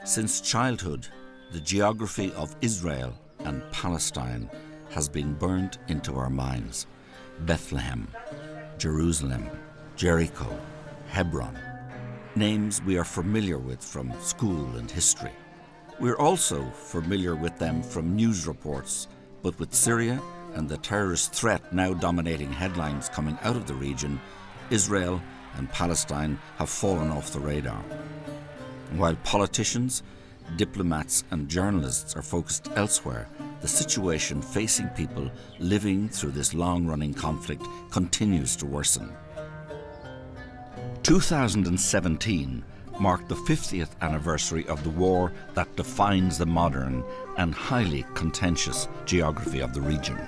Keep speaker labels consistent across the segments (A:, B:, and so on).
A: Since childhood, the geography of Israel and Palestine has been burnt into our minds. Bethlehem, Jerusalem, Jericho, Hebron. Names we are familiar with from school and history. We're also familiar with them from news reports, but with Syria and the terrorist threat now dominating headlines coming out of the region, Israel and Palestine have fallen off the radar. While politicians, diplomats and journalists are focused elsewhere, the situation facing people living through this long-running conflict continues to worsen. 2017 marked the 50th anniversary of the war that defines the modern and highly contentious geography of the region.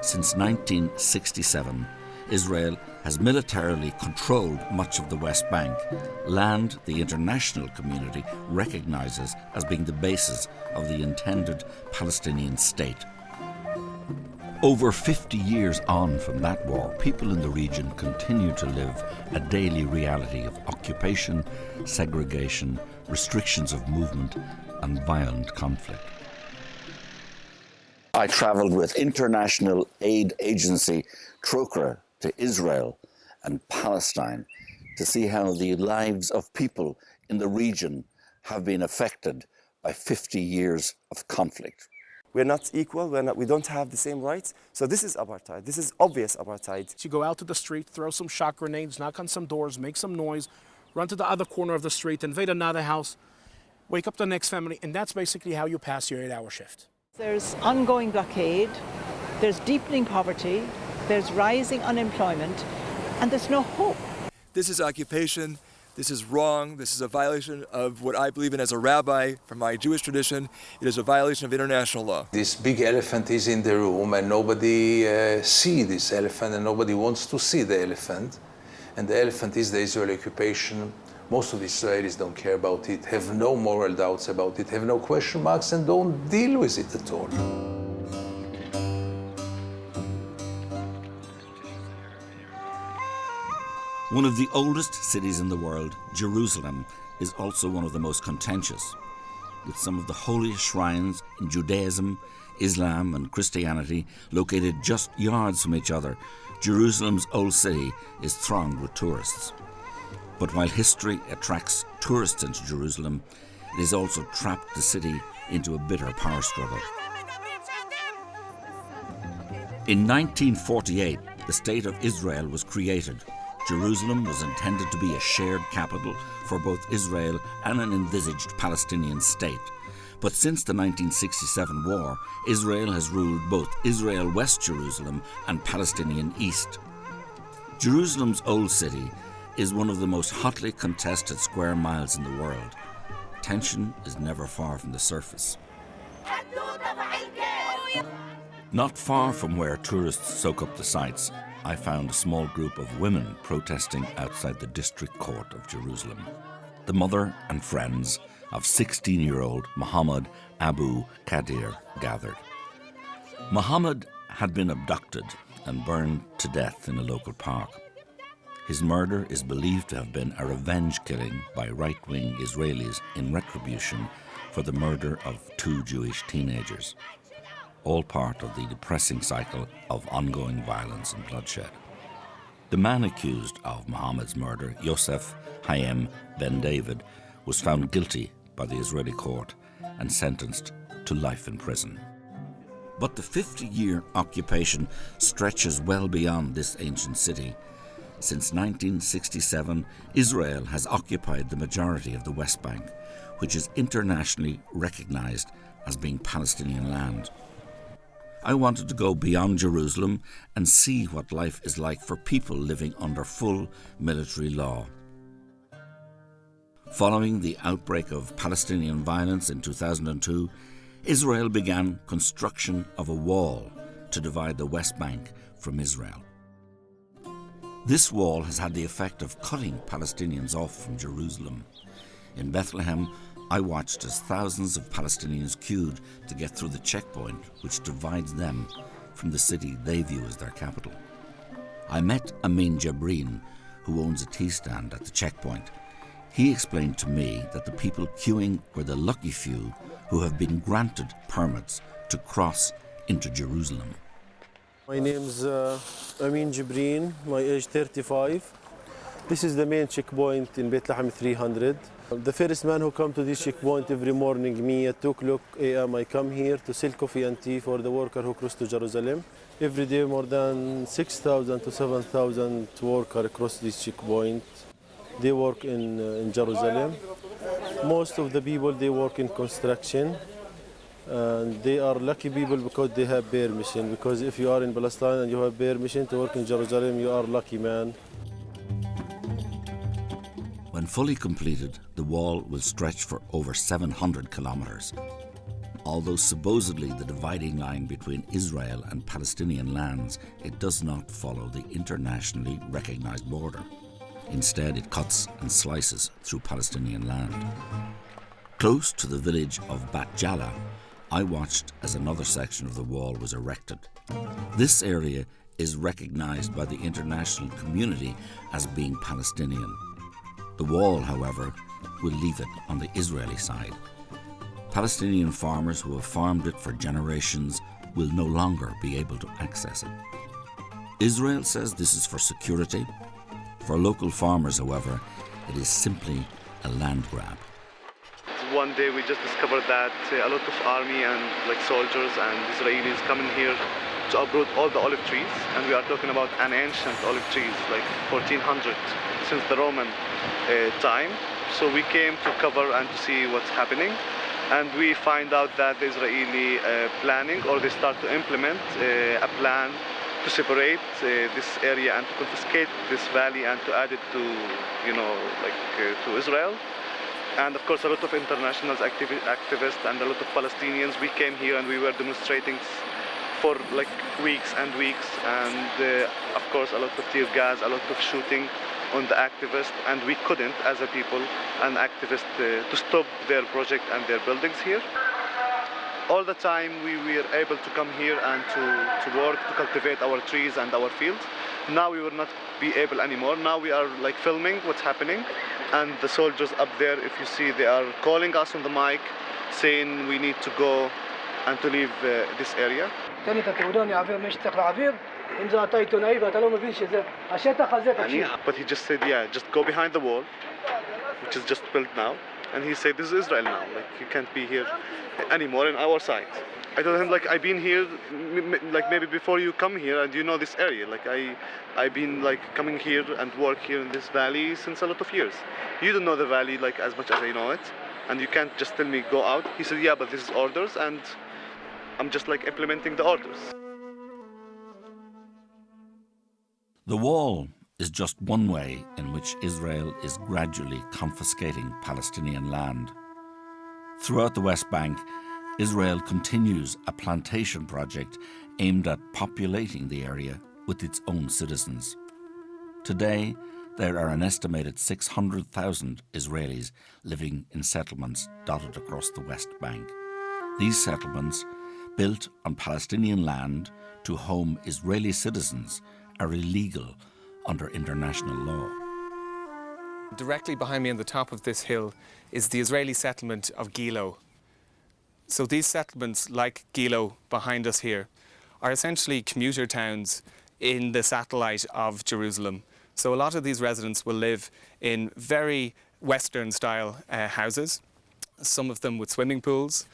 A: Since 1967, Israel has militarily controlled much of the West Bank, land the international community recognizes as being the basis of the intended Palestinian state. Over 50 years on from that war, people in the region continue to live a daily reality of occupation, segregation, restrictions of movement, and violent conflict. I travelled with international aid agency Trokra to Israel and Palestine to see how the lives of people in the region have been affected by 50 years of conflict.
B: We're not equal, we don't have the same rights. So this is apartheid. This is obvious apartheid.
C: You go out to the street, throw some shot grenades, knock on some doors, make some noise, run to the other corner of the street, invade another house, wake up the next family, and that's basically how you pass your 8-hour shift.
D: There's ongoing blockade, there's deepening poverty, there's rising unemployment, and there's no hope.
E: This is occupation. This is wrong. This is a violation of what I believe in as a rabbi from my Jewish tradition. It is a violation of international law.
F: This big elephant is in the room and nobody sees this elephant and nobody wants to see the elephant. And the elephant is the Israeli occupation. Most of the Israelis don't care about it, have no moral doubts about it, have no question marks and don't deal with it at all.
A: One of the oldest cities in the world, Jerusalem, is also one of the most contentious. With some of the holiest shrines in Judaism, Islam and Christianity located just yards from each other, Jerusalem's old city is thronged with tourists. But while history attracts tourists into Jerusalem, it has also trapped the city into a bitter power struggle. In 1948, the State of Israel was created. Jerusalem was intended to be a shared capital for both Israel and an envisaged Palestinian state. But since the 1967 war, Israel has ruled both Israel West Jerusalem and Palestinian East. Jerusalem's old city is one of the most hotly contested square miles in the world. Tension is never far from the surface. Not far from where tourists soak up the sights, I found a small group of women protesting outside the district court of Jerusalem. The mother and friends of 16-year-old Mohammed Abu Qadir gathered. Mohammed had been abducted and burned to death in a local park. His murder is believed to have been a revenge killing by right-wing Israelis in retribution for the murder of 2 Jewish teenagers, all part of the depressing cycle of ongoing violence and bloodshed. The man accused of Mohammed's murder, Yosef Hayem Ben David, was found guilty by the Israeli court and sentenced to life in prison. But the 50-year occupation stretches well beyond this ancient city. Since 1967, Israel has occupied the majority of the West Bank, which is internationally recognized as being Palestinian land. I wanted to go beyond Jerusalem and see what life is like for people living under full military law. Following the outbreak of Palestinian violence in 2002, Israel began construction of a wall to divide the West Bank from Israel. This wall has had the effect of cutting Palestinians off from Jerusalem. In Bethlehem, I watched as thousands of Palestinians queued to get through the checkpoint which divides them from the city they view as their capital. I met Amin Jabrin, who owns a tea stand at the checkpoint. He explained to me that the people queuing were the lucky few who have been granted permits to cross into Jerusalem.
G: My name's Amin Jibreen, my age 35. This is the main checkpoint in Bethlehem 300. The first man who come to this checkpoint every morning, me at 2 o'clock a.m. I come here to sell coffee and tea for the worker who cross to Jerusalem. Every day more than 6,000 to 7,000 workers cross this checkpoint. They work in Jerusalem. Most of the people, they work in construction. And they are lucky people because they have permission. Because if you are in Palestine and you have permission to work in Jerusalem, you are lucky, man.
A: When fully completed, the wall will stretch for over 700 kilometres. Although supposedly the dividing line between Israel and Palestinian lands, it does not follow the internationally recognised border. Instead, it cuts and slices through Palestinian land. Close to the village of Bat Jala, I watched as another section of the wall was erected. This area is recognised by the international community as being Palestinian. The wall, however, will leave it on the Israeli side. Palestinian farmers who have farmed it for generations will no longer be able to access it. Israel says this is for security. For local farmers, however, it is simply a land grab.
H: One day we just discovered that a lot of army and soldiers and Israelis coming here to uproot all the olive trees, and we are talking about an ancient olive trees, like 1400, since the Roman time. So we came to cover and to see what's happening, and we find out that the Israeli planning, or they start to implement a plan to separate this area and to confiscate this valley and to add it to, to Israel. And of course, a lot of international activists and a lot of Palestinians, we came here and we were demonstrating for weeks and weeks. And of course, a lot of tear gas, a lot of shooting on the activists. And we couldn't, as a people and activists, to stop their project and their buildings here. All the time we were able to come here and to work, to cultivate our trees and our fields. Now we will not be able anymore. Now we are filming what's happening. And the soldiers up there, if you see, they are calling us on the mic, saying we need to go and to leave this area. But he just said, yeah, just go behind the wall, which is just built now. And he said, this is Israel now, you can't be here anymore in our side. I told him, I've been here, maybe before you come here, and you know this area. I've been, coming here and work here in this valley since a lot of years. You don't know the valley, as much as I know it, and you can't just tell me, go out. He said, yeah, but this is orders, and I'm just, implementing the orders.
A: The wall is just one way in which Israel is gradually confiscating Palestinian land. Throughout the West Bank, Israel continues a plantation project aimed at populating the area with its own citizens. Today, there are an estimated 600,000 Israelis living in settlements dotted across the West Bank. These settlements, built on Palestinian land to home Israeli citizens, are illegal under international law.
I: Directly behind me on the top of this hill is the Israeli settlement of Gilo. So these settlements, like Gilo behind us here, are essentially commuter towns in the satellite of Jerusalem. So a lot of these residents will live in very Western-style houses, some of them with swimming pools,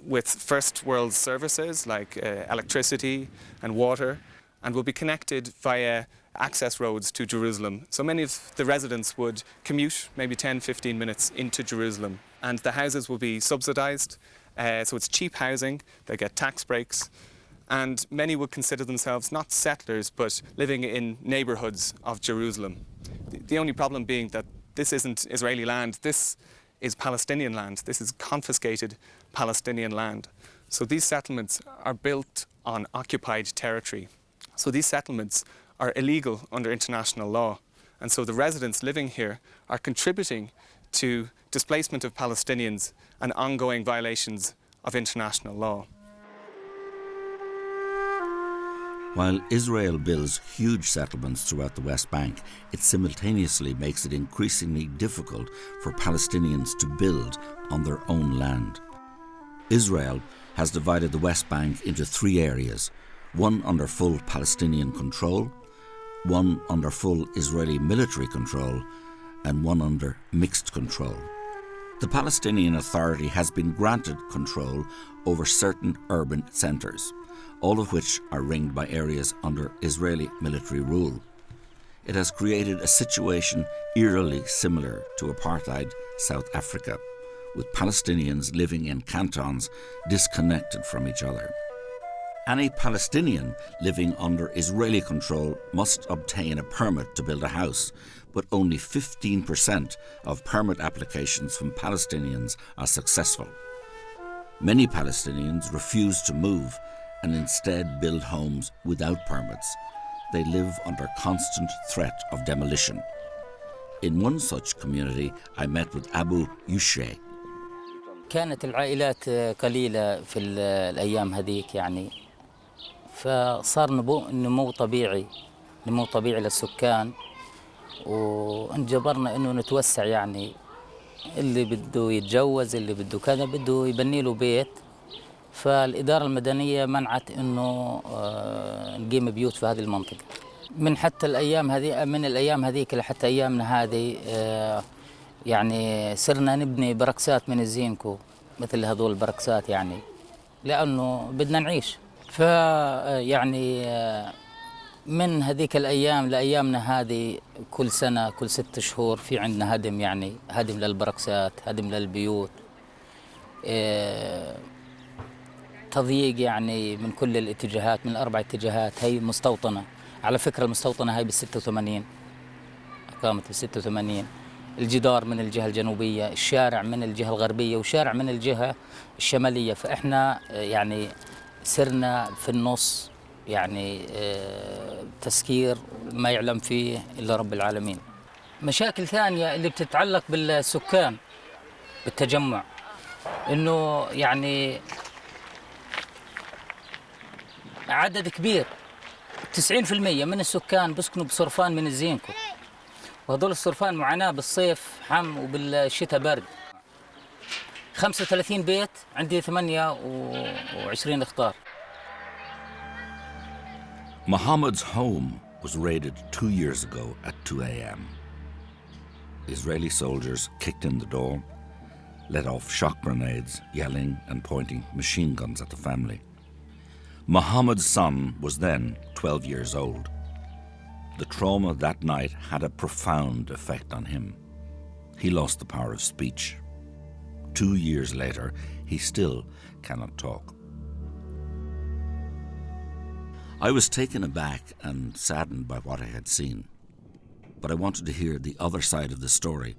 I: with first world services like electricity and water, and will be connected via access roads to Jerusalem. So many of the residents would commute maybe 10, 15 minutes into Jerusalem, and the houses will be subsidized. So it's cheap housing, they get tax breaks, and many would consider themselves not settlers, but living in neighbourhoods of Jerusalem. The only problem being that this isn't Israeli land, this is Palestinian land, this is confiscated Palestinian land. So these settlements are built on occupied territory. So these settlements are illegal under international law. And so the residents living here are contributing to displacement of Palestinians and ongoing violations of international law.
A: While Israel builds huge settlements throughout the West Bank, it simultaneously makes it increasingly difficult for Palestinians to build on their own land. Israel has divided the West Bank into 3 areas, one under full Palestinian control, one under full Israeli military control, and one under mixed control. The Palestinian Authority has been granted control over certain urban centres, all of which are ringed by areas under Israeli military rule. It has created a situation eerily similar to apartheid South Africa, with Palestinians living in cantons disconnected from each other. Any Palestinian living under Israeli control must obtain a permit to build a house, but only 15% of permit applications from Palestinians are successful. Many Palestinians refuse to move and instead build homes without permits. They live under constant threat of demolition. In one such community, I met with Abu Yushe.
J: كانت العائلات قليلة في الأيام هذيك يعني فصار نمو طبيعي للسكان وانجبرنا إنه نتوسع يعني اللي بده يتجوز اللي بده كذا بده يبني له بيت فالإدارة المدنية منعت إنه نقيم بيوت في هذه المنطقة من حتى الأيام هذه من الأيام هذيك لحتى أيامنا هذه يعني صرنا نبني بركسات من الزينكو مثل هذول البركسات يعني لأنه بدنا نعيش فيعني من هذيك الأيام لأيامنا هذه كل سنة كل 6 شهور في عندنا هدم يعني هدم للبركسات هدم للبيوت تضييق يعني من كل الاتجاهات من 4 اتجاهات هي مستوطنة على فكرة المستوطنة هي بال86 قامت بال86 الجدار من الجهة الجنوبية الشارع من الجهة الغربية وشارع من الجهة الشمالية فإحنا يعني سرنا في النص يعني تسكير ما يعلم فيه إلا رب العالمين مشاكل ثانية اللي بتتعلق بالسكان بالتجمع إنه يعني عدد كبير 90% من السكان بيسكنوا بصرفان من الزينكو وهذول الصرفان معاناة بالصيف حم وبالشتاء برد 35 بيت عندي 28 اختار.
A: Mohammed's home was raided 2 years ago at 2 a.m. Israeli soldiers kicked in the door, let off shock grenades, yelling and pointing machine guns at the family. Mohammed's son was then 12 years old. The trauma that night had a profound effect on him. He lost the power of speech. 2 years later, he still cannot talk. I was taken aback and saddened by what I had seen, but I wanted to hear the other side of the story,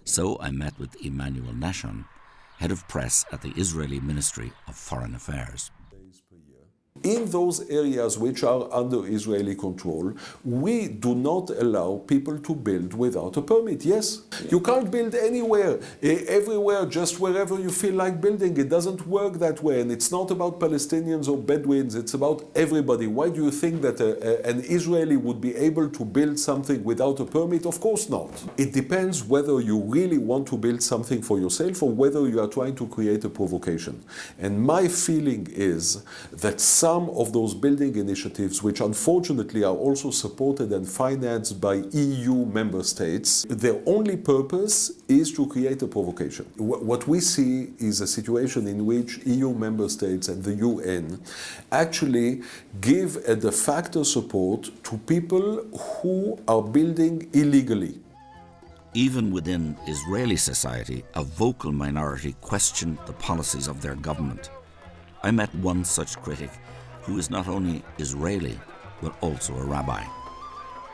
A: so I met with Emmanuel Nashon, head of press at the Israeli Ministry of Foreign Affairs.
K: In those areas which are under Israeli control, we do not allow people to build without a permit. Yes, you can't build anywhere, everywhere, just wherever you feel like building. It doesn't work that way, and it's not about Palestinians or Bedouins, it's about everybody. Why do you think that an Israeli would be able to build something without a permit? Of course not. It depends whether you really want to build something for yourself or whether you are trying to create a provocation. And my feeling is that some of those building initiatives, which unfortunately are also supported and financed by EU member states, their only purpose is to create a provocation. What we see is a situation in which EU member states and the UN actually give a de facto support to people who are building illegally.
A: Even within Israeli society, a vocal minority questioned the policies of their government. I met one such critic who is not only Israeli, but also a rabbi.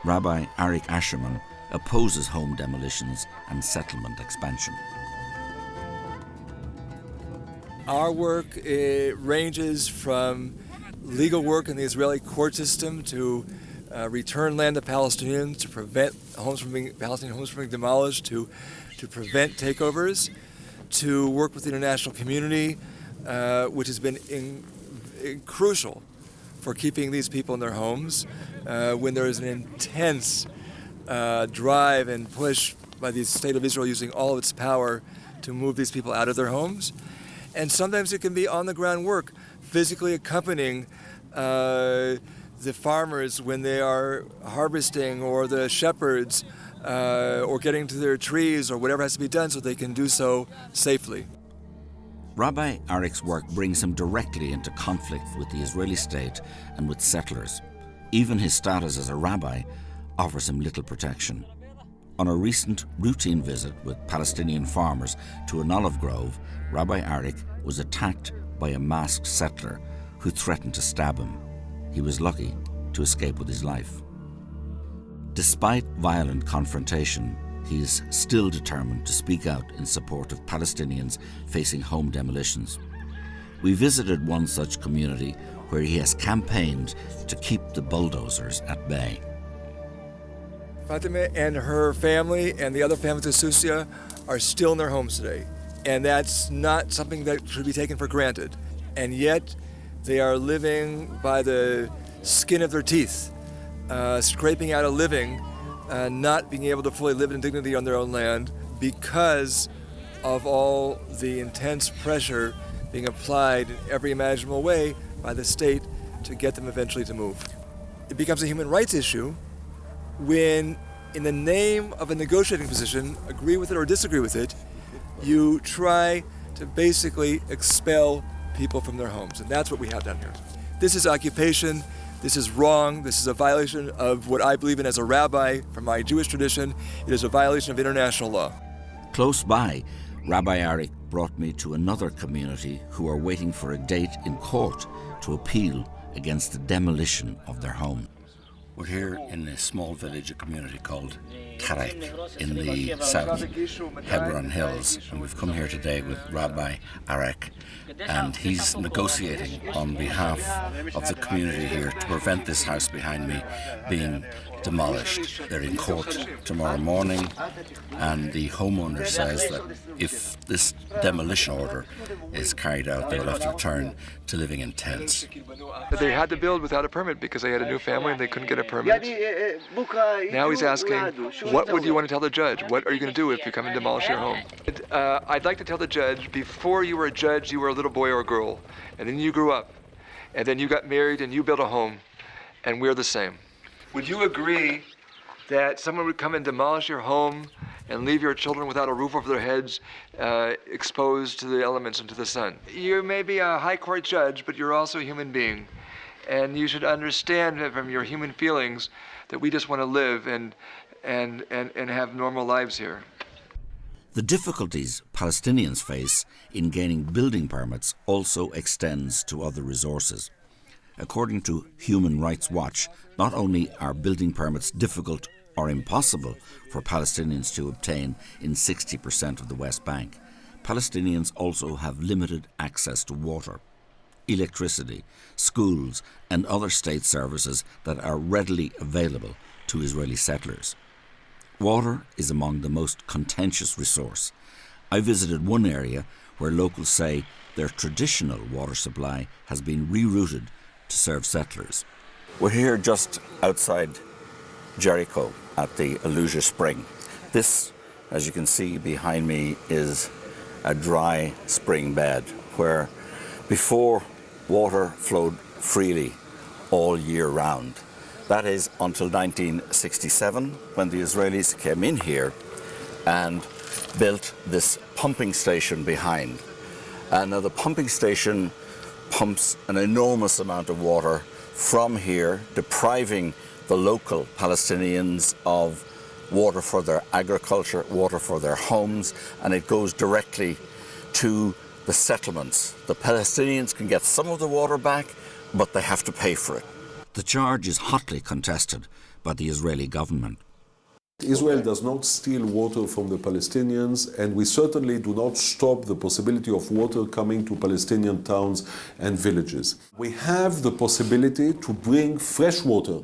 A: Rabbi Arik Asherman opposes home demolitions and settlement expansion.
E: Our work ranges from legal work in the Israeli court system to return land to Palestinians, to prevent Palestinian homes from being demolished, to prevent takeovers, to work with the international community, which has been crucial for keeping these people in their homes when there is an intense drive and push by the state of Israel using all of its power to move these people out of their homes. And sometimes it can be on-the-ground work, physically accompanying the farmers when they are harvesting, or the shepherds, or getting to their trees, or whatever has to be done so they can do so safely.
A: Rabbi Arik's work brings him directly into conflict with the Israeli state and with settlers. Even his status as a rabbi offers him little protection. On a recent routine visit with Palestinian farmers to an olive grove, Rabbi Arik was attacked by a masked settler who threatened to stab him. He was lucky to escape with his life. Despite violent confrontation, he is still determined to speak out in support of Palestinians facing home demolitions. We visited one such community where he has campaigned to keep the bulldozers at bay.
E: Fatima and her family and the other families of Susia are still in their homes today. And that's not something that should be taken for granted. And yet, they are living by the skin of their teeth, scraping out a living, not being able to fully live in dignity on their own land because of all the intense pressure being applied in every imaginable way by the state to get them eventually to move. It becomes a human rights issue when, in the name of a negotiating position, agree with it or disagree with it, you try to basically expel people from their homes. And that's what we have down here. This is occupation. This is wrong. This is a violation of what I believe in as a rabbi from my Jewish tradition. It is a violation of international law.
A: Close by, Rabbi Arik brought me to another community who are waiting for a date in court to appeal against the demolition of their home. We're here in a small village, a community called Tarek in the south Hebron Hills, and we've come here today with Rabbi Arik, and he's negotiating on behalf of the community here to prevent this house behind me being demolished. They're in court tomorrow morning, and the homeowner says that if this demolition order is carried out, they will have to return to living in tents.
E: They had to build without a permit because they had a new family and they couldn't get a permit. Now he's asking, what would you want to tell the judge? What are you going to do if you come and demolish your home? I'd like to tell the judge, before you were a judge, you were a little boy or a girl, and then you grew up, and then you got married and you built a home, and we're the same. Would you agree that someone would come and demolish your home and leave your children without a roof over their heads, exposed to the elements and to the sun? You may be a high court judge, but you're also a human being. And you should understand from your human feelings that we just want to live and have normal lives here.
A: The difficulties Palestinians face in gaining building permits also extends to other resources. According to Human Rights Watch, not only are building permits difficult or impossible for Palestinians to obtain in 60% of the West Bank, Palestinians also have limited access to water, electricity, schools, and other state services that are readily available to Israeli settlers. Water is among the most contentious resource. I visited one area where locals say their traditional water supply has been rerouted to serve settlers. We're here just outside Jericho at the Aluja Spring. This, as you can see behind me, is a dry spring bed where before water flowed freely all year round. That is until 1967, when the Israelis came in here and built this pumping station behind. And now the pumping station pumps an enormous amount of water from here, depriving the local Palestinians of water for their agriculture, water for their homes, and it goes directly to the settlements. The Palestinians can get some of the water back, but they have to pay for it. The charge is hotly contested by the Israeli government.
K: Israel does not steal water from the Palestinians, and we certainly do not stop the possibility of water coming to Palestinian towns and villages. We have the possibility to bring fresh water,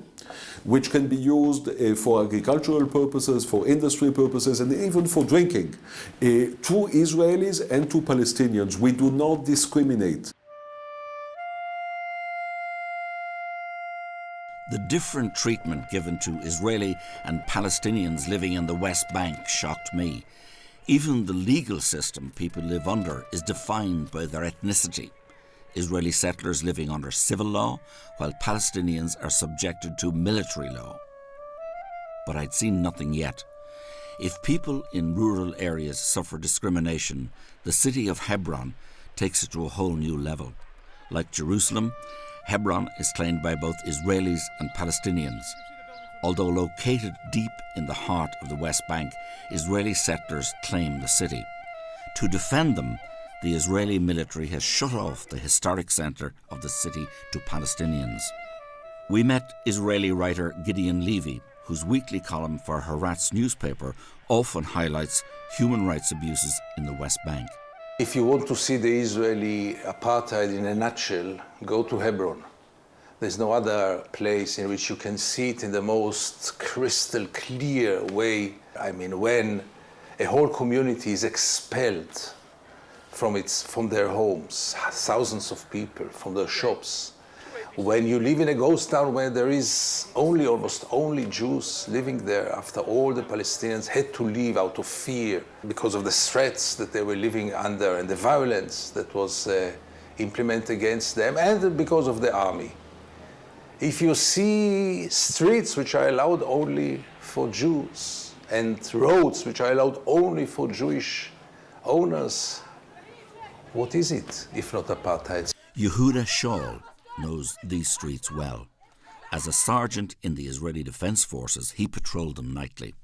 K: which can be used for agricultural purposes, for industry purposes, and even for drinking, to Israelis and to Palestinians. We do not discriminate.
A: The different treatment given to Israeli and Palestinians living in the West Bank shocked me. Even the legal system people live under is defined by their ethnicity. Israeli settlers living under civil law, while Palestinians are subjected to military law. But I'd seen nothing yet. If people in rural areas suffer discrimination, the city of Hebron takes it to a whole new level. Like Jerusalem, Hebron is claimed by both Israelis and Palestinians. Although located deep in the heart of the West Bank, Israeli settlers claim the city. To defend them, the Israeli military has shut off the historic centre of the city to Palestinians. We met Israeli writer Gideon Levy, whose weekly column for Haaretz newspaper often highlights human rights abuses in the West Bank.
F: If you want to see the Israeli apartheid in a nutshell, go to Hebron. There's no other place in which you can see it in the most crystal clear way. I mean, when a whole community is expelled from their homes, thousands of people, from their shops. When you live in a ghost town where there is almost only Jews living there after all the Palestinians had to leave out of fear because of the threats that they were living under and the violence that was implemented against them and because of the army. If you see streets which are allowed only for Jews and roads which are allowed only for Jewish owners, what is it if not apartheid?
A: Yehuda Shaul knows these streets well. As a sergeant in the Israeli Defense Forces, he patrolled them nightly.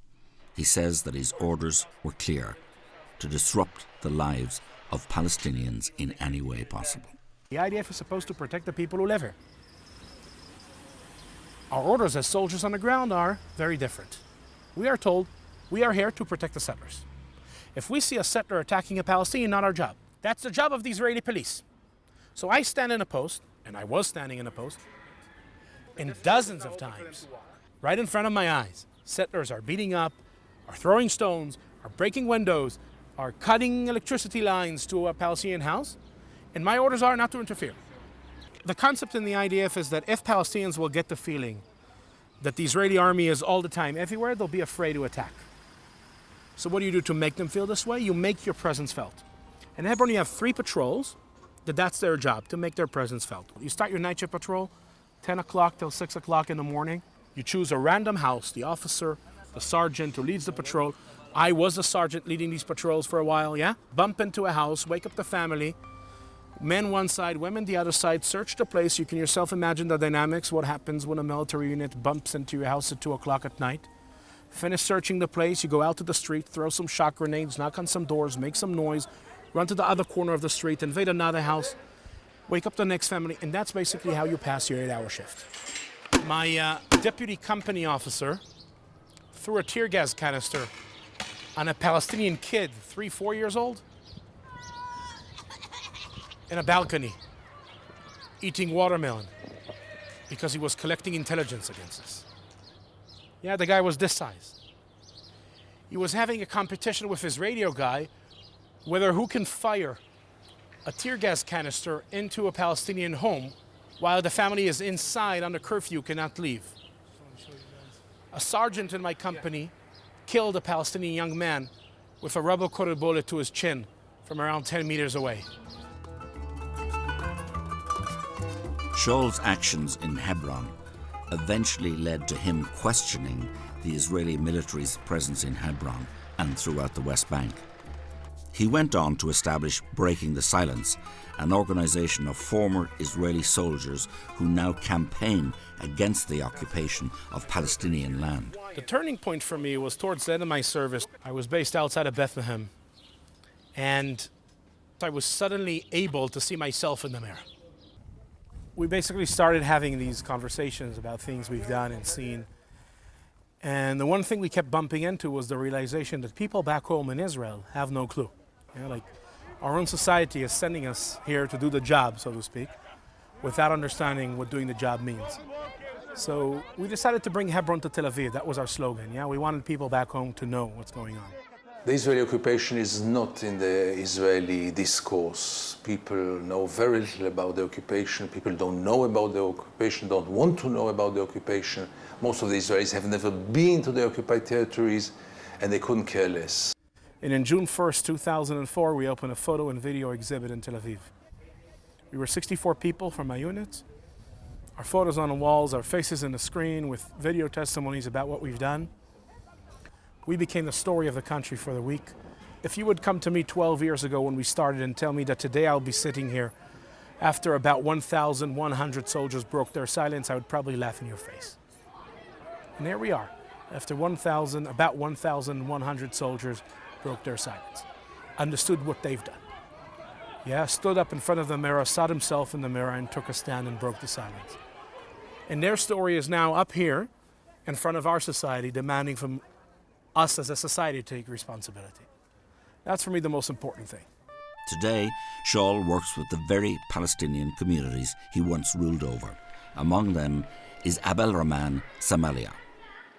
A: He says that his orders were clear: to disrupt the lives of Palestinians in any way possible.
C: The IDF is supposed to protect the people who live here. Our orders as soldiers on the ground are very different. We are told we are here to protect the settlers. If we see a settler attacking a Palestinian, not our job. That's the job of the Israeli police. So I stand in a post, and I was standing in a post, and dozens of times, right in front of my eyes, settlers are beating up, are throwing stones, are breaking windows, are cutting electricity lines to a Palestinian house, and my orders are not to interfere. The concept in the IDF is that if Palestinians will get the feeling that the Israeli army is all the time everywhere, they'll be afraid to attack. So what do you do to make them feel this way? You make your presence felt. In Hebron, you have 3 patrols. That's their job, to make their presence felt. You start your night shift patrol, 10 o'clock till 6 o'clock in the morning. You choose a random house, the officer, the sergeant who leads the patrol. I was the sergeant leading these patrols for a while, yeah? Bump into a house, wake up the family, men one side, women the other side, search the place. You can yourself imagine the dynamics, what happens when a military unit bumps into your house at 2 o'clock at night. Finish searching the place, you go out to the street, throw some shock grenades, knock on some doors, make some noise, run to the other corner of the street, invade another house, wake up the next family, and that's basically how you pass your 8-hour shift. My deputy company officer threw a tear gas canister on a Palestinian kid, 3-4 years old, in a balcony, eating watermelon, because he was collecting intelligence against us. Yeah, the guy was this size. He was having a competition with his radio guy whether who can fire a tear gas canister into a Palestinian home while the family is inside under curfew, cannot leave. A sergeant in my company killed a Palestinian young man with a rubber-coated bullet to his chin from around 10 meters away.
A: Shaul's actions in Hebron eventually led to him questioning the Israeli military's presence in Hebron and throughout the West Bank. He went on to establish Breaking the Silence, an organization of former Israeli soldiers who now campaign against the occupation of Palestinian land.
C: The turning point for me was towards the end of my service. I was based outside of Bethlehem, and I was suddenly able to see myself in the mirror. We basically started having these conversations about things we've done and seen. And the one thing we kept bumping into was the realization that people back home in Israel have no clue. You know, like our own society is sending us here to do the job, so to speak, without understanding what doing the job means. So we decided to bring Hebron to Tel Aviv. That was our slogan. Yeah, we wanted people back home to know what's going on.
F: The Israeli occupation is not in the Israeli discourse. People know very little about the occupation. People don't know about the occupation, don't want to know about the occupation. Most of the Israelis have never been to the occupied territories, and they couldn't care less.
C: And in June 1st, 2004, we opened a photo and video exhibit in Tel Aviv. We were 64 people from my unit. Our photos on the walls, our faces on the screen with video testimonies about what we've done. We became the story of the country for the week. If you would come to me 12 years ago when we started and tell me that today I'll be sitting here after about 1,100 soldiers broke their silence, I would probably laugh in your face. And there we are. After about 1,100 soldiers broke their silence, understood what they've done. Yeah, stood up in front of the mirror, saw himself in the mirror and took a stand and broke the silence. And their story is now up here in front of our society, demanding from us as a society to take responsibility. That's for me the most important thing.
A: Today, Shaul works with the very Palestinian communities he once ruled over. Among them is Abel Rahman Samalia.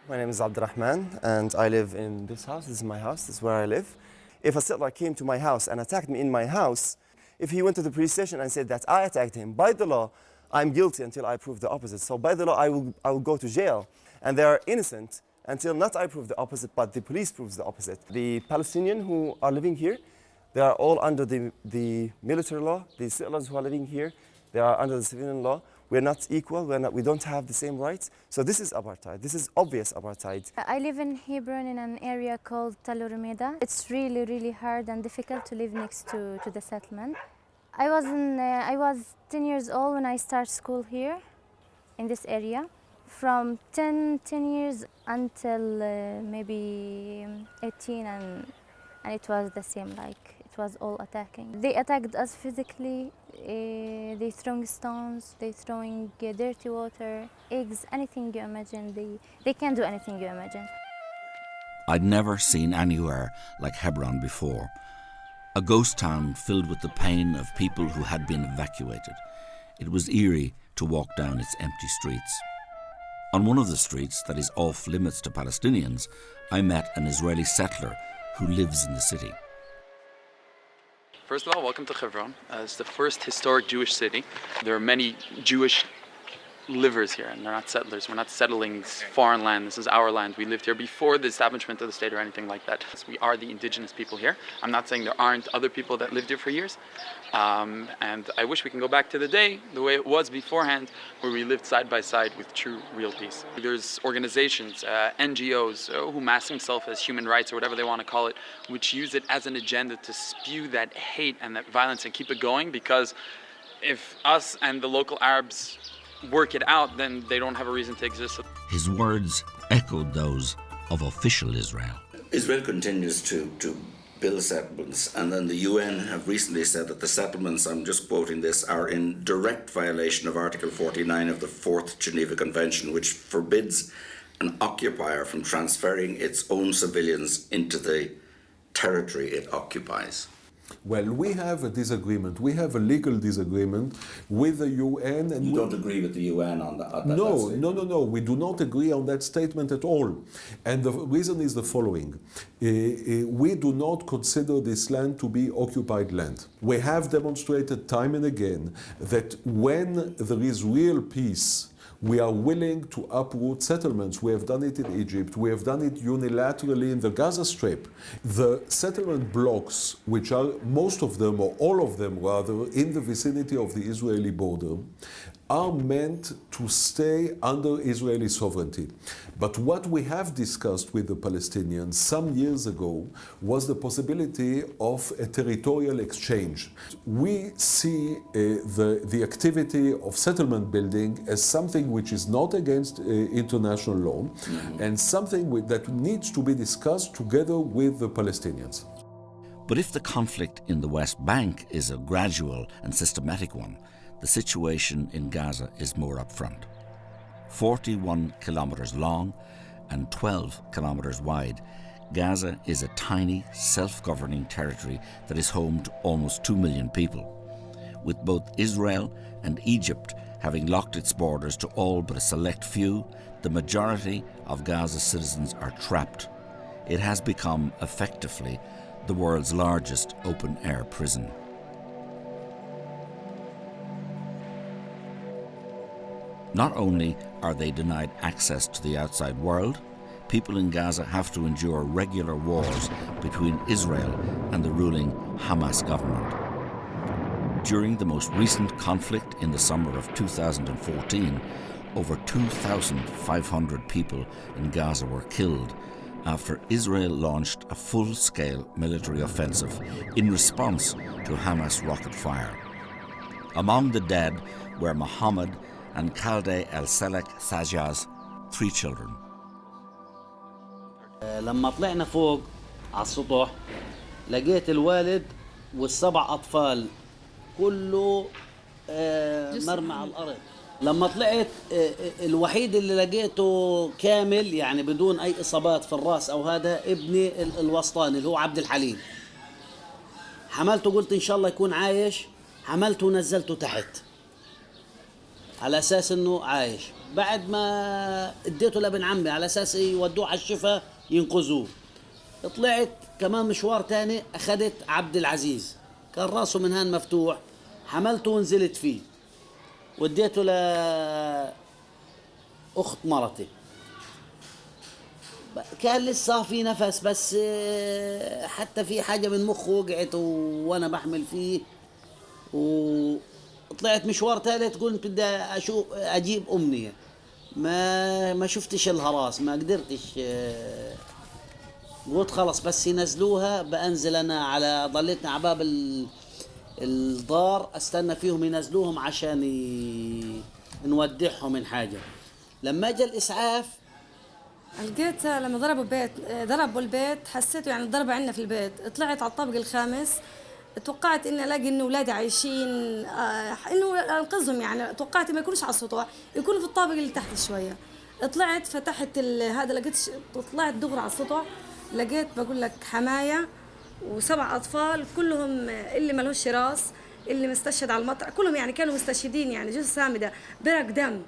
B: My name is Abdurrahman, and I live in this house. This is my house. This is where I live. If a settler came to my house and attacked me in my house, if he went to the police station and said that I attacked him, by the law, I'm guilty until I prove the opposite. So by the law, I will go to jail. And they are innocent until not I prove the opposite, but the police proves the opposite. The Palestinians who are living here, they are all under the military law. The settlers who are living here, they are under the civilian law. We're not equal. We don't have the same rights. So this is apartheid. This is obvious apartheid.
L: I live in Hebron in an area called Tel Rumeda. It's really, really hard and difficult to live next to the settlement. I was 10 years old when I started school here in this area. From 10 years until maybe 18, and it was the same, like it was all attacking. They attacked us physically, they throwing stones, they throwing dirty water, eggs, anything you imagine. They can do anything you imagine.
A: I'd never seen anywhere like Hebron before, a ghost town filled with the pain of people who had been evacuated. It was eerie to walk down its empty streets. On one of the streets that is off limits to Palestinians, I met an Israeli settler who lives in the city.
M: First of all, welcome to Hebron. It's the first historic Jewish city. There are many Jewish livers here, and they're not settlers. We're not settling foreign land. This is our land. We lived here before the establishment of the state or anything like that. We are the indigenous people here. I'm not saying there aren't other people that lived here for years. And I wish we can go back to the day, the way it was beforehand, where we lived side by side with true, real peace. There's organizations, NGOs, who mask themselves as human rights or whatever they want to call it, which use it as an agenda to spew that hate and that violence and keep it going, because if us and the local Arabs work it out, then they don't have a reason to exist.
A: His words echoed those of official Israel.
N: Israel continues to build settlements, and then the UN have recently said that the settlements, I'm just quoting this, are in direct violation of Article 49 of the 4th Geneva Convention, which forbids an occupier from transferring its own civilians into the territory it occupies.
K: Well, we have a disagreement. We have a legal disagreement with the UN. And
N: you don't agree with the UN on that?
K: No. We do not agree on that statement at all. And the reason is the following. We do not consider this land to be occupied land. We have demonstrated time and again that when there is real peace, we are willing to uproot settlements. We have done it in Egypt. We have done it unilaterally in the Gaza Strip. The settlement blocks, which are most of them, or all of them rather, in the vicinity of the Israeli border, are meant to stay under Israeli sovereignty. But what we have discussed with the Palestinians some years ago was the possibility of a territorial exchange. We see the activity of settlement building as something which is not against international law, and something that needs to be discussed together with the Palestinians.
A: But if the conflict in the West Bank is a gradual and systematic one, the situation in Gaza is more upfront. 41 kilometers long and 12 kilometers wide, Gaza is a tiny, self-governing territory that is home to almost 2 million people. With both Israel and Egypt having locked its borders to all but a select few, the majority of Gaza's citizens are trapped it has become effectively the world's largest open-air prison. Not only are they denied access to the outside world, people in Gaza have to endure regular wars between Israel and the ruling Hamas government. During the most recent conflict in the summer of 2014, over 2,500 people in Gaza were killed after Israel launched a full-scale military offensive in response to Hamas rocket fire. Among the dead were Mohammed and Khalde El-Selek Sajaz, 3 children.
O: لما طلعنا فوق على السطح لقيت الوالد وال7 أطفال كله مرمى على الأرض. لما طلعت الوحيد اللي لقيته كامل يعني بدون أي إصابات في الرأس أو هذا ابني الوسطاني اللي هو عبد الحليم. حملته قلت إن شاء الله يكون عايش، حملته ونزلته تحت على أساس إنه عايش. بعد ما اديته لابن عمي على أساس يودوه على الشفا ينقذوه. طلعت كمان مشوار تاني أخذت عبد العزيز كان راسه من هان مفتوح، حملته ونزلت فيه وديته لأخت مرتي. كان لسه في نفس بس حتى في حاجة من مخه وقعت وأنا بحمل فيه. وطلعت مشوار ثالث قلت بدي أجيب أمنية، ما شفتش الهراس ما قدرتش. قلت خلص بس ينزلوها بأنزل أنا على ضليتنا على باب الدار استنى فيهم ينزلوهم عشان نودعهم من حاجة. لما جاء الإسعاف
P: لقيت لما ضربوا البيت حسيته يعني الضربة عندنا في البيت. طلعت على الطابق الخامس، توقعت إني ألاقي إنه أولادي عايشين، إنه أنقذهم يعني. توقعت ما يكونوش على السطح، يكونوا في الطابق اللي تحت شوية. طلعت فتحت هذا لقيت طلعت دغري على السطح لقيت بقول لك حماية و7 أطفال كلهم اللي ملوش راس، اللي مستشهد على المطرح، كلهم يعني كانوا مستشهدين يعني جثث سامدة برق دم.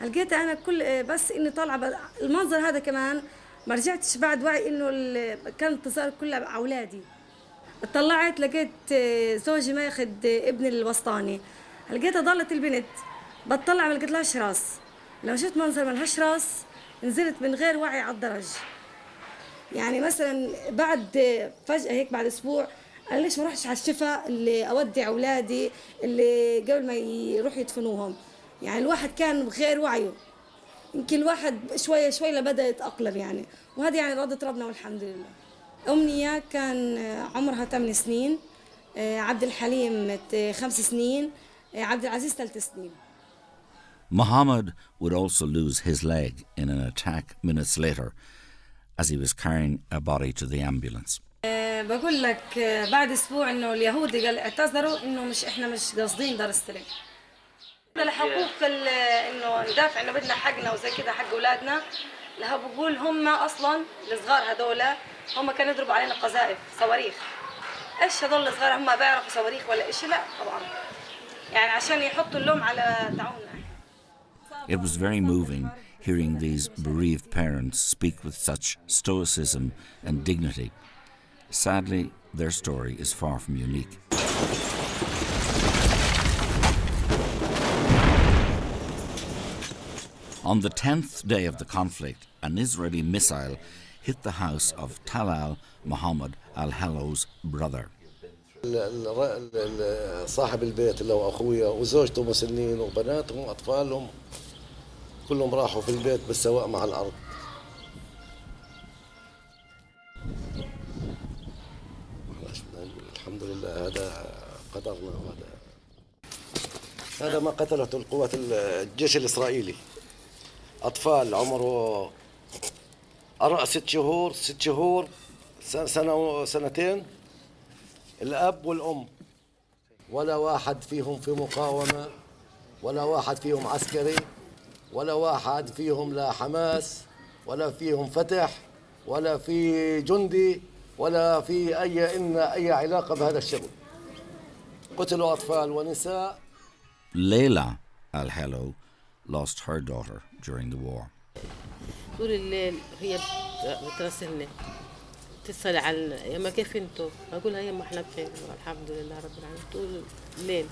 P: لقيت أنا كل بس إني طالعة المنظر هذا كمان ما رجعتش بعد وعي إنه كان التصار كله على أولادي. طلعت لقيت زوجي ما ياخد ابني الوسطاني، لقيتها ضلت البنت بتطلع ما لقيتلهاش راس. لما شفت منظر ما لهاش راس نزلت من غير وعي على الدرج. يعني مثلا بعد فجأة هيك بعد أسبوع أنا ليش ما رحتش على الشفا اللي أودع أولادي اللي قبل ما يروحوا يدفنوهم. يعني الواحد كان بغير وعيه، يمكن الواحد شوية شوية لبدأ يتأقلم يعني. وهذه يعني رضت ربنا والحمد لله. أمنية كان عمرها 8 سنين، عبد الحليم 5 سنين، عبد العزيز 3 سنين.
A: Mohammed would also lose his leg in an attack minutes later as he was carrying a body to the ambulance.
P: بقول لك بعد اسبوع انه اليهود اعتذروا انه احنا مش قاصدين دار السلام. الحقوق انه ندافع انه بدنا حقنا وزي كده حق اولادنا. لها بقول هم اصلا الصغار هذول هم كانوا يضربوا علينا قذائف صواريخ. ايش هذول الصغار هم بيعرفوا صواريخ ولا ايش؟ لا طبعا يعني عشان يحطوا اللوم على تعاوننا.
A: It was very moving hearing these bereaved parents speak with such stoicism and dignity. Sadly, their story is far from unique. On the 10th day of the conflict, an Israeli missile hit the house of Talal Mohammed al-Hello's brother.
Q: صاحب البيت اللي هو أخويا وزوجته مسنين وبناتهم وأطفالهم كلهم راحوا في البيت بالسواء مع الأرض. الحمد لله هذا قدرنا. هذا ما قتلته القوات الجيش الإسرائيلي. أطفال عمره 6 شهور سنة وسنتين، الأب والأم، ولا واحد فيهم في مقاومة، ولا واحد فيهم عسكري، ولا واحد فيهم لا حماس، ولا فيهم فتح، ولا في جندي، ولا في أي علاقة بهذا الشغل. قتلوا أطفال ونساء.
A: Layla al-Hello lost her daughter during the war.
R: طول الليل هي بتراسلني تسأل عن يما كيف انتوا؟ اقولها يما احنا بخير الحمد لله رب العالمين. طول الليل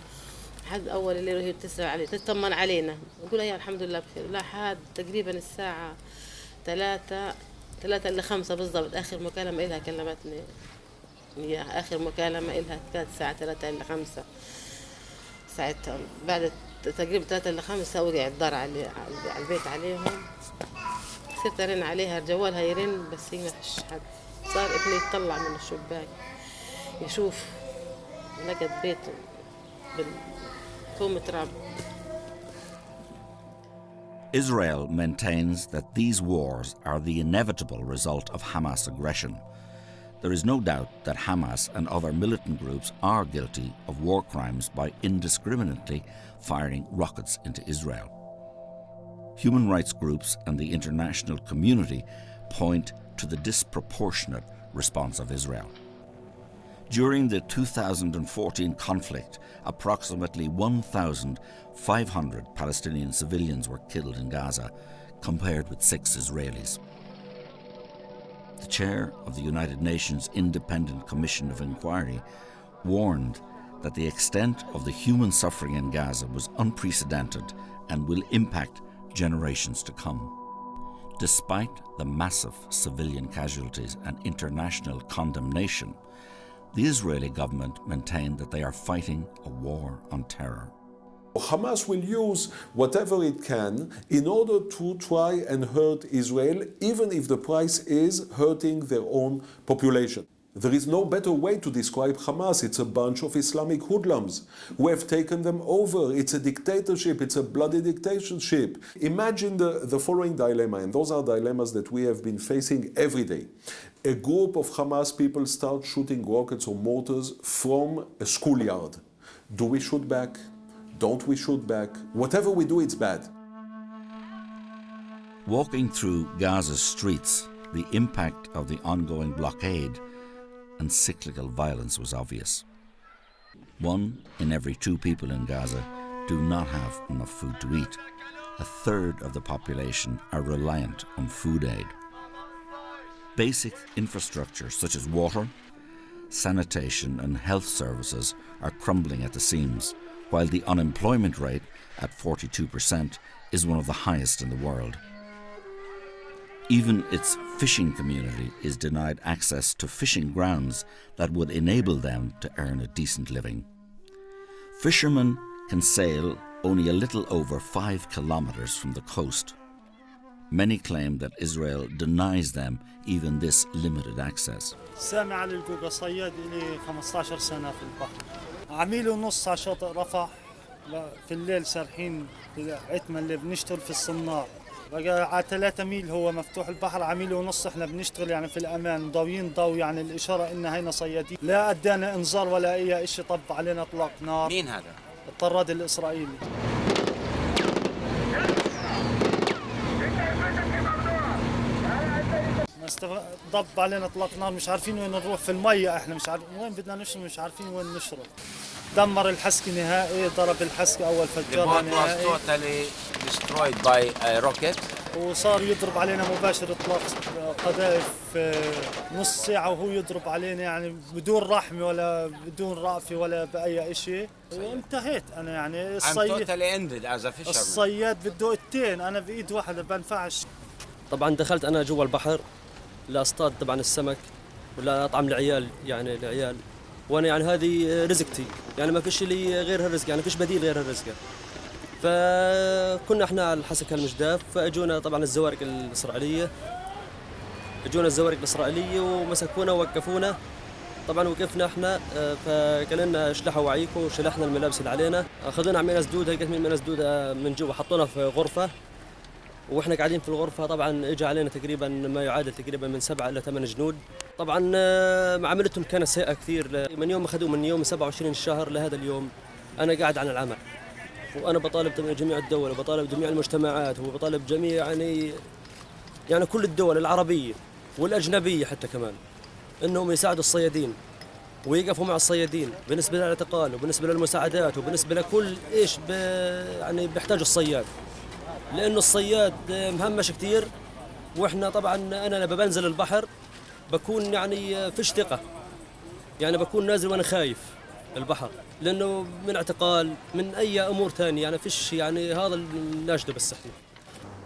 R: لحد اول الليل وهي تسأل علي تطمن علينا، اقولها يا الحمد لله بخير لحد تقريبا الساعة 3 إلى 5 بالضبط. آخر مكالمة إلها كلمتني إياها، آخر مكالمة إلها كانت الساعة 3 إلى 5. ساعتها بعد تقريبا 3 إلى 5 وقع الدار على البيت عليهم. صرت أرن عليها جوالها يرن بس هي ما فيش حد. صار ابني يطلع من الشباك يشوف لقت بيته بالكوم تراب.
A: Israel maintains that these wars are the inevitable result of Hamas aggression. There is no doubt that Hamas and other militant groups are guilty of war crimes by indiscriminately firing rockets into Israel. Human rights groups and the international community point to the disproportionate response of Israel. During the 2014 conflict, approximately 1,500 Palestinian civilians were killed in Gaza, compared with 6 Israelis. The chair of the United Nations Independent Commission of Inquiry warned that the extent of the human suffering in Gaza was unprecedented and will impact generations to come. Despite the massive civilian casualties and international condemnation, the Israeli government maintained that they are fighting a war on terror.
K: Hamas will use whatever it can in order to try and hurt Israel, even if the price is hurting their own population. There is no better way to describe Hamas. It's a bunch of Islamic hoodlums who have taken them over. It's a dictatorship. It's a bloody dictatorship. Imagine the following dilemma, and those are dilemmas that we have been facing every day. A group of Hamas people start shooting rockets or mortars from a schoolyard. Do we shoot back? Don't we shoot back? Whatever we do, it's bad.
A: Walking through Gaza's streets, the impact of the ongoing blockade and cyclical violence was obvious. 1 in every 2 people in Gaza do not have enough food to eat. 1/3 of the population are reliant on food aid. Basic infrastructure such as water, sanitation and health services are crumbling at the seams, while the unemployment rate at 42% is one of the highest in the world. Even its fishing community is denied access to fishing grounds that would enable them to earn a decent living. Fishermen can sail only a little over 5 kilometers from the coast. Many claim that Israel denies them even this limited access.
S: سامي علي الجوجا صياد لي 15 سنة في البحر. عميل ونص على شاطئ رفح في الليل سارحين عتمة اللي بنشتغل في الصناع. بقى على 3 ميل هو مفتوح البحر، عميل ونص احنا بنشتغل يعني في الامان ضاويين ضو يعني الاشاره ان هينا صيادين. لا ادانا انذار ولا اي شيء، طب علينا اطلاق نار.
T: مين هذا؟
S: الطراد الاسرائيلي. ضب علينا اطلاق نار، مش عارفين وين نروح في الميه، احنا مش عارفين وين بدنا نشرب، مش عارفين وين نشرب. دمر الحسكه نهائي، ضرب الحسكه اول فجار نهائي.
T: destroyed by a rocket.
S: وصار يضرب علينا مباشر اطلاق قذائف نص ساعه وهو يضرب علينا يعني بدون رحمه ولا بدون رأفه ولا باي شيء. وانتهيت انا يعني الصياد بده ايدتين، انا بايد واحده بنفعش.
U: طبعا دخلت انا جوا البحر لاصطاد طبعا السمك ولا اطعم العيال، يعني العيال، وانا يعني هذه رزقتي، يعني ما فيش لي غير هالرزق، يعني فيش بديل غير هالرزق. فكنا احنا على الحسك المجداف، فاجونا طبعا الزوارق الاسرائيليه، ومسكونا ووقفونا. طبعا وقفنا احنا، فقال لنا اشلحوا وعيكم وشلحنا الملابس اللي علينا، اخذونا عملنا سدوده، لقيت من سدوده من جوا، حطونا في غرفه، واحنا قاعدين في الغرفه طبعا اجى علينا تقريبا ما يعادل تقريبا من 7 إلى 8 جنود. طبعا معاملتهم كانت سيئه كثير، من يوم اخذوه من يوم 27 الشهر لهذا اليوم انا قاعد عن العمل، وانا بطالب جميع الدول وبطالب جميع المجتمعات وبطالب جميع يعني كل الدول العربيه والاجنبيه حتى كمان انهم يساعدوا الصيادين ويقفوا مع الصيادين بالنسبه للاعتقال وبالنسبه للمساعدات وبالنسبه لكل ايش يعني بيحتاجوا الصياد، لانه الصياد مهمش كثير. واحنا طبعا انا لما بنزل البحر بكون يعني فيش ثقة، يعني بكون نازل وأنا خايف البحر، لأنه من اعتقال من أي أمور ثانية، يعني فيش يعني هذا الناشدة بس احنا.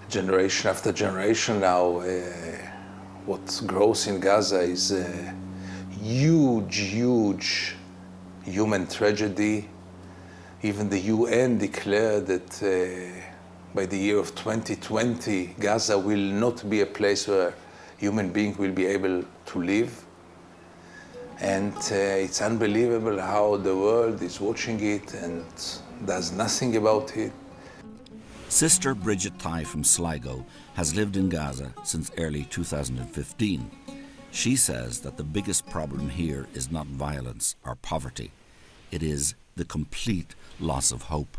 F: Generation after generation now, what grows in Gaza is a huge human tragedy. Even the UN declared that by the year of 2020, Gaza will not be a place where human beings will be able to live. And it's unbelievable how the world is watching it and does nothing about it.
A: Sister Bridget Thai from Sligo has lived in Gaza since early 2015. She says that the biggest problem here is not violence or poverty. It is the complete loss of hope.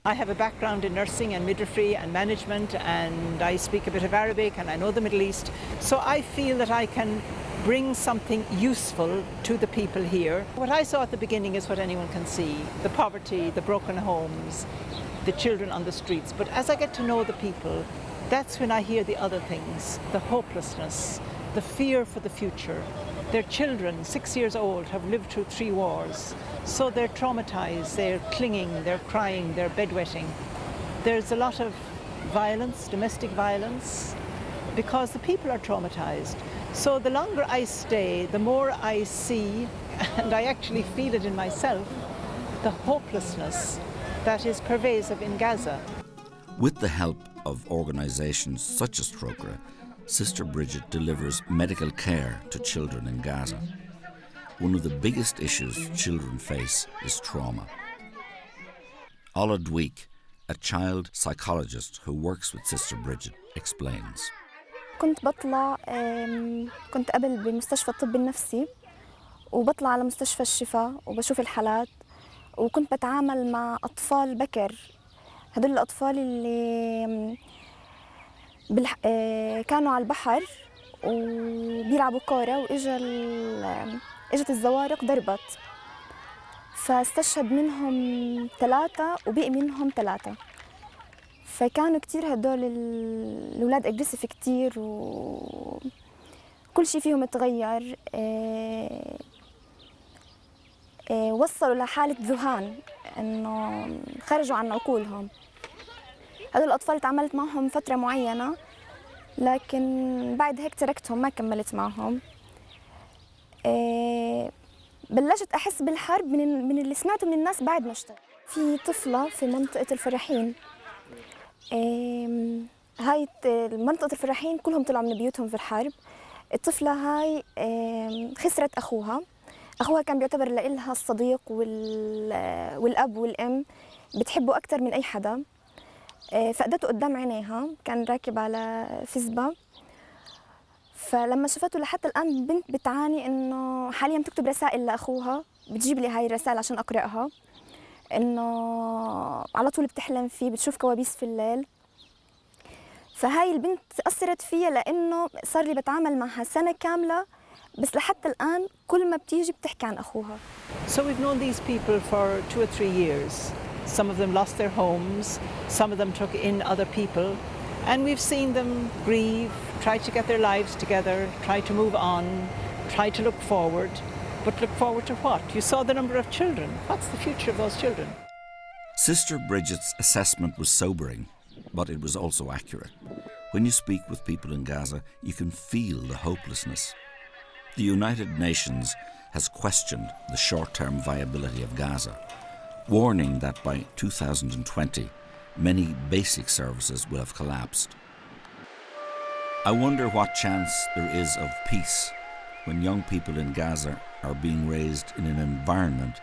D: I have a background in nursing and midwifery and management, and I speak a bit of Arabic and I know the Middle East. So I feel that I can bring something useful to the people here. What I saw at the beginning is what anyone can see: the poverty, the broken homes, the children on the streets. But as I get to know the people, that's when I hear the other things: the hopelessness, the fear for the future. Their children, 6 years old, have lived through 3 wars. So they're traumatized, they're clinging, they're crying, they're bedwetting. There's a lot of violence, domestic violence, because the people are traumatized. So the longer I stay, the more I see, and I actually feel it in myself, the hopelessness that is pervasive in Gaza.
A: With the help of organisations such as Trócaire, Sister Bridget delivers medical care to children in Gaza. One of the biggest issues children face is trauma. Ola Dweek, a child psychologist who works with Sister Bridget, explains.
V: كنت قبل بمستشفى الطب النفسي، وبطلع على مستشفى الشفاء وبشوف الحالات، وكنت بتعامل مع أطفال بكر. هدول الأطفال اللي كانوا على البحر وبيلعبوا كورة، اجت الزوارق ضربت، فاستشهد منهم 3 وبقي منهم 3. فكانوا كتير هدول الأولاد أجريسيف كتير، وكل شيء فيهم تغير. وصلوا لحالة ذهان، إنه خرجوا عن عقولهم. هدول الأطفال تعاملت معهم فترة معينة، لكن بعد هيك تركتهم، ما كملت معهم. بلشت أحس بالحرب من اللي سمعته من الناس بعد ما اشتغلت. في طفلة في منطقة الفلاحين، هاي منطقة الفلاحين كلهم طلعوا من بيوتهم في الحرب. الطفلة هاي خسرت أخوها كان بيعتبر لها الصديق والأب والأم، بتحبه أكتر من أي حدا. فقدته قدام عينيها، كان راكب على فزبة. فلما شفته لحتى الآن بنت بتعاني إنه حاليا بتكتب رسائل لأخوها، بتجيب لي هاي الرسائل عشان أقرأها، إنه على طول بتحلم فيه، بتشوف كوابيس في الليل. فهاي البنت أثرت فيها، لأنه صار لي بتعامل معها سنة كاملة، بس لحتى الآن كل ما بتيجي بتحكي عن أخوها.
D: So we've known these people for 2 or 3 years. Some of them lost their homes, some of them took in other people, and we've seen them grieve, try to get their lives together, try to move on, try to look forward. But look forward to what? You saw the number of children. What's the future of those children?
A: Sister Bridget's assessment was sobering, but it was also accurate. When you speak with people in Gaza, you can feel the hopelessness. The United Nations has questioned the short-term viability of Gaza, warning that by 2020, many basic services will have collapsed. I wonder what chance there is of peace when young people in Gaza are being raised in an environment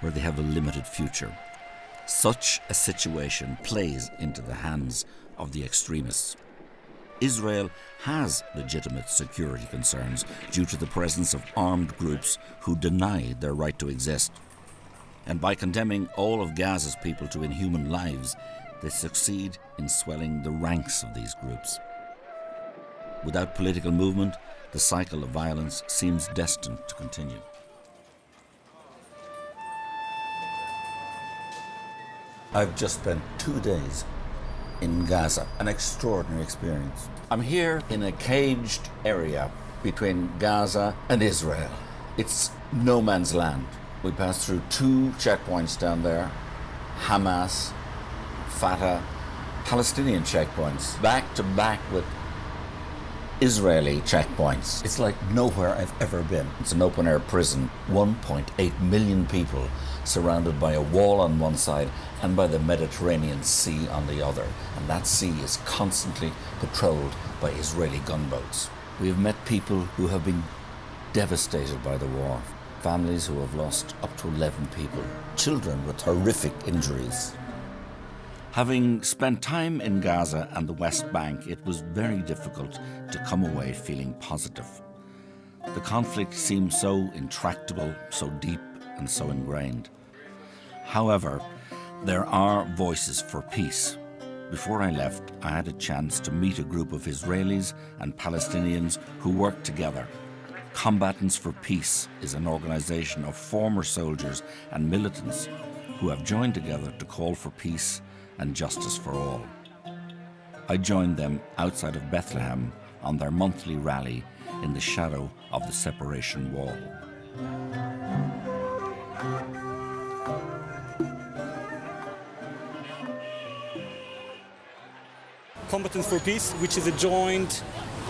A: where they have a limited future. Such a situation plays into the hands of the extremists. Israel has legitimate security concerns due to the presence of armed groups who deny their right to exist. And by condemning all of Gaza's people to inhuman lives, they succeed in swelling the ranks of these groups. Without political movement, the cycle of violence seems destined to continue. I've just spent 2 days in Gaza, an extraordinary experience. I'm here in a caged area between Gaza and Israel. It's no man's land. We passed through 2 checkpoints down there, Hamas, Fatah, Palestinian checkpoints, back to back with Israeli checkpoints. It's like nowhere I've ever been. It's an open-air prison, 1.8 million people surrounded by a wall on one side and by the Mediterranean Sea on the other. And that sea is constantly patrolled by Israeli gunboats. We have met people who have been devastated by the war, families who have lost up to 11 people, children with horrific injuries. Having spent time in Gaza and the West Bank, it was very difficult to come away feeling positive. The conflict seemed so intractable, so deep and so ingrained. However, there are voices for peace. Before I left, I had a chance to meet a group of Israelis and Palestinians who work together. Combatants for Peace is an organization of former soldiers and militants who have joined together to call for peace and justice for all. I joined them outside of Bethlehem on their monthly rally in the shadow of the separation wall.
G: Combatants for Peace, which is a joint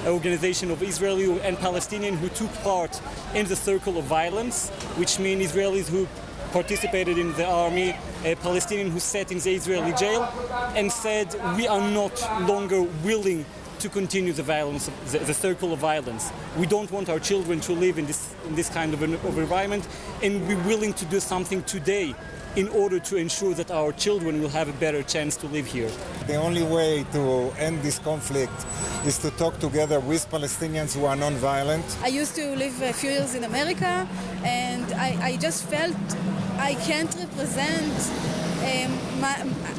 G: organization of Israeli and Palestinian who took part in the circle of violence, which means Israelis who participated in the army, a Palestinian who sat in the Israeli jail and said, we are not longer willing to continue the violence, the circle of violence. We don't want our children to live in this kind of environment, and we're willing to do something today in order to ensure that our children will have a better chance to live here.
H: The only way to end this conflict is to talk together with Palestinians who are non-violent.
W: I used to live a few years in America, and I just felt I can't represent.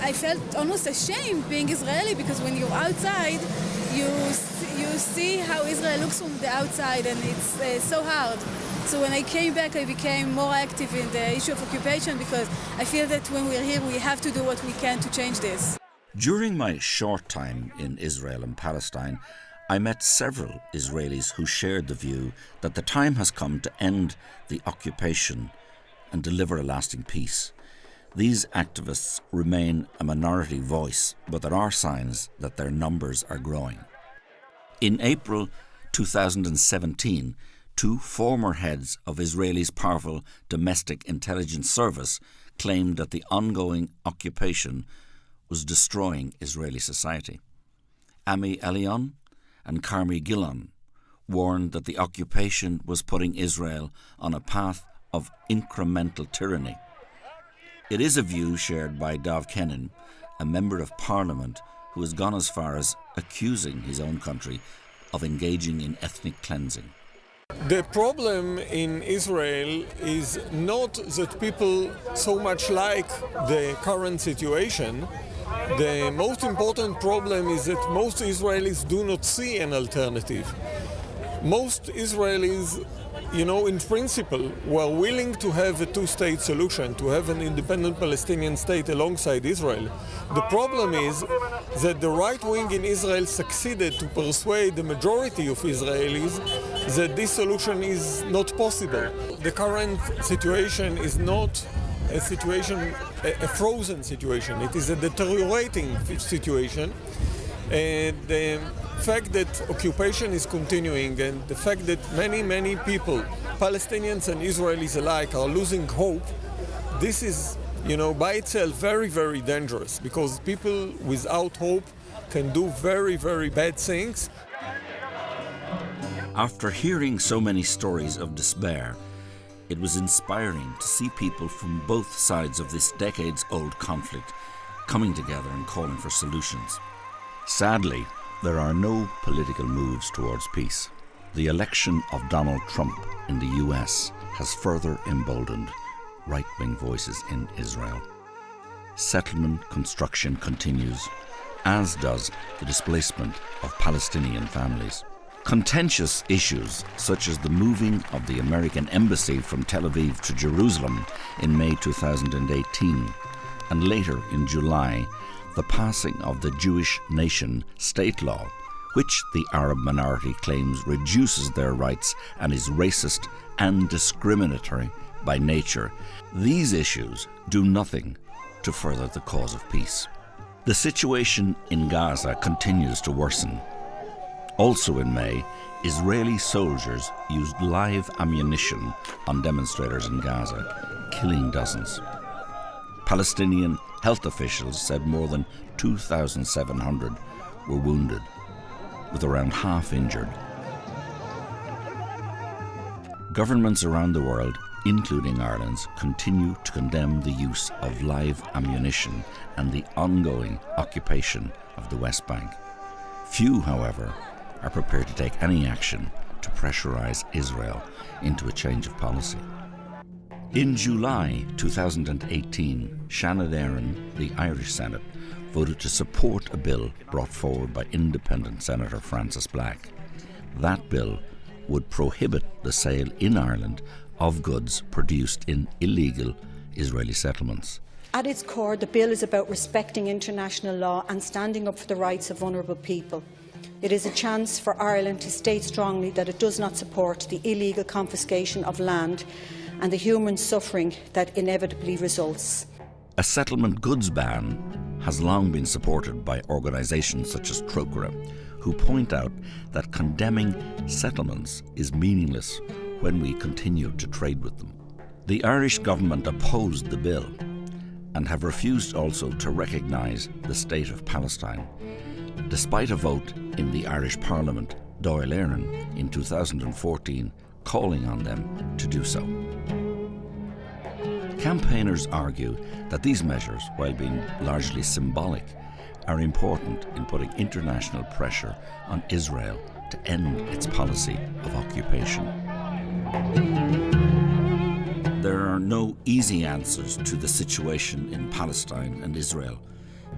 W: I felt almost ashamed being Israeli, because when you're outside, you see how Israel looks from the outside, and it's so hard. So when I came back, I became more active in the issue of occupation, because I feel that when we're here, we have to do what we can to change this.
A: During my short time in Israel and Palestine, I met several Israelis who shared the view that the time has come to end the occupation and deliver a lasting peace. These activists remain a minority voice, but there are signs that their numbers are growing. In April 2017, 2 former heads of Israel's powerful domestic intelligence service claimed that the ongoing occupation was destroying Israeli society. Ami Elion and Carmi Gilon warned that the occupation was putting Israel on a path of incremental tyranny. It is a view shared by Dov Kennan, a member of parliament who has gone as far as accusing his own country of engaging in ethnic cleansing.
K: The problem in Israel is not that people so much like the current situation. The most important problem is that most Israelis do not see an alternative. Most Israelis, in principle, were willing to have a 2-state solution, to have an independent Palestinian state alongside Israel. The problem is that the right wing in Israel succeeded to persuade the majority of Israelis that this solution is not possible. The current situation is not a frozen situation. It is a deteriorating situation. The fact that occupation is continuing, and the fact that many people, Palestinians and Israelis alike, are losing hope, this is, by itself very, very dangerous, because people without hope can do very, very bad things.
A: After hearing so many stories of despair, it was inspiring to see people from both sides of this decades-old conflict coming together and calling for solutions. Sadly, there are no political moves towards peace. The election of Donald Trump in the US has further emboldened right-wing voices in Israel. Settlement construction continues, as does the displacement of Palestinian families. Contentious issues such as the moving of the American embassy from Tel Aviv to Jerusalem in May 2018, and later in July, the passing of the Jewish Nation state law, which the Arab minority claims reduces their rights and is racist and discriminatory by nature. These issues do nothing to further the cause of peace. The situation in Gaza continues to worsen. Also in May, Israeli soldiers used live ammunition on demonstrators in Gaza, killing dozens. Palestinian health officials said more than 2,700 were wounded, with around half injured. Governments around the world, including Ireland's, continue to condemn the use of live ammunition and the ongoing occupation of the West Bank. Few, however, are prepared to take any action to pressurise Israel into a change of policy. In July 2018, Shannon Aaron, the Irish Senate, voted to support a bill brought forward by independent Senator Francis Black. That bill would prohibit the sale in Ireland of goods produced in illegal Israeli settlements.
E: At its core, the bill is about respecting international law and standing up for the rights of vulnerable people. It is a chance for Ireland to state strongly that it does not support the illegal confiscation of land and the human suffering that inevitably results.
A: A settlement goods ban has long been supported by organisations such as Trócaire, who point out that condemning settlements is meaningless when we continue to trade with them. The Irish government opposed the bill and have refused also to recognise the state of Palestine, despite a vote in the Irish Parliament, Dáil Éireann, in 2014, calling on them to do so. Campaigners argue that these measures, while being largely symbolic, are important in putting international pressure on Israel to end its policy of occupation. There are no easy answers to the situation in Palestine and Israel.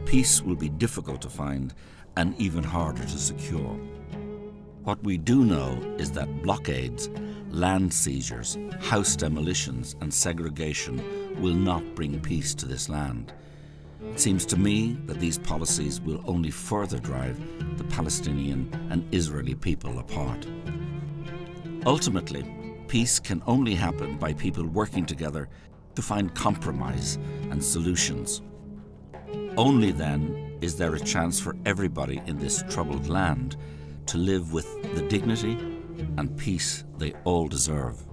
A: Peace will be difficult to find and even harder to secure. What we do know is that blockades, land seizures, house demolitions and segregation will not bring peace to this land. It seems to me that these policies will only further drive the Palestinian and Israeli people apart. Ultimately, peace can only happen by people working together to find compromise and solutions. Only then is there a chance for everybody in this troubled land to live with the dignity and peace they all deserve.